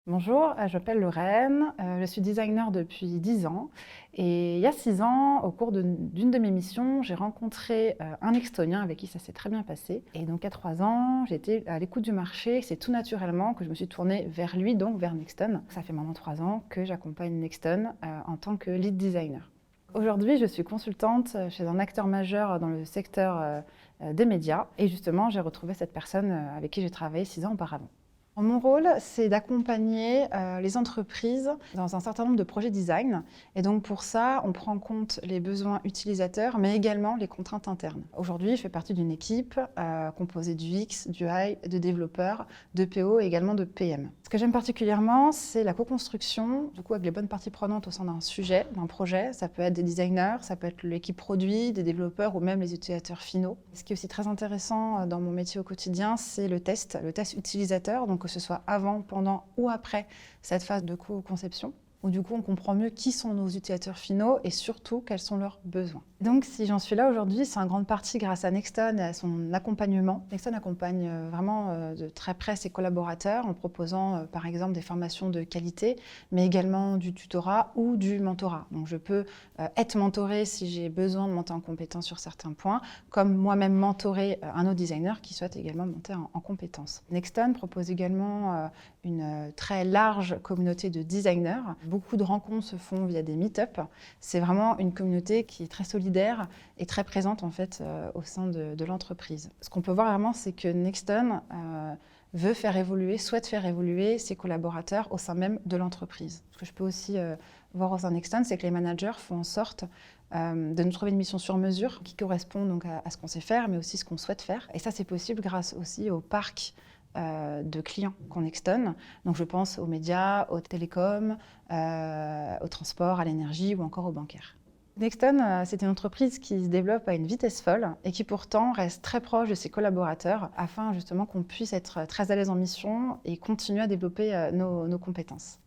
Bonjour, je m'appelle Lorraine, je suis designer depuis 10 ans et il y a 6 ans, au cours d'une de mes missions, j'ai rencontré un Estonien avec qui ça s'est très bien passé. Et donc à 3 ans, j'étais à l'écoute du marché, c'est tout naturellement que je me suis tournée vers lui, donc vers Nexton. Ça fait maintenant 3 ans que j'accompagne Nexton en tant que lead designer. Aujourd'hui, je suis consultante chez un acteur majeur dans le secteur des médias et justement, j'ai retrouvé cette personne avec qui j'ai travaillé 6 ans auparavant. Mon rôle, c'est d'accompagner les entreprises dans un certain nombre de projets design. Et donc pour ça, on prend en compte les besoins utilisateurs, mais également les contraintes internes. Aujourd'hui, je fais partie d'une équipe composée du X, du Y, de développeurs, de PO et également de PM. Ce que j'aime particulièrement, c'est la co-construction, du coup avec les bonnes parties prenantes au sein d'un sujet, d'un projet. Ça peut être des designers, ça peut être l'équipe produit, des développeurs ou même les utilisateurs finaux. Ce qui est aussi très intéressant dans mon métier au quotidien, c'est le test utilisateur, donc que ce soit avant, pendant ou après cette phase de co-conception, où du coup on comprend mieux qui sont nos utilisateurs finaux et surtout quels sont leurs besoins. Donc si j'en suis là aujourd'hui, c'est en grande partie grâce à Nexton et à son accompagnement. Nexton accompagne vraiment de très près ses collaborateurs en proposant par exemple des formations de qualité, mais également du tutorat ou du mentorat. Donc je peux être mentorée si j'ai besoin de monter en compétence sur certains points, comme moi-même mentorer un autre designer qui souhaite également monter en compétence. Nexton propose également une très large communauté de designers. Beaucoup de rencontres se font via des meet-up. C'est vraiment une communauté qui est très solidaire et très présente en fait au sein de l'entreprise. Ce qu'on peut voir vraiment, c'est que Nexton veut faire évoluer, souhaite faire évoluer ses collaborateurs au sein même de l'entreprise. Ce que je peux aussi voir au sein de Nexton, c'est que les managers font en sorte de nous trouver une mission sur mesure qui correspond donc à ce qu'on sait faire, mais aussi ce qu'on souhaite faire. Et ça, c'est possible grâce aussi au parc de clients qu'on Nexton. Donc je pense aux médias, aux télécoms, au transport, à l'énergie ou encore aux bancaires. Nexton, c'est une entreprise qui se développe à une vitesse folle et qui pourtant reste très proche de ses collaborateurs afin justement qu'on puisse être très à l'aise en mission et continuer à développer nos compétences.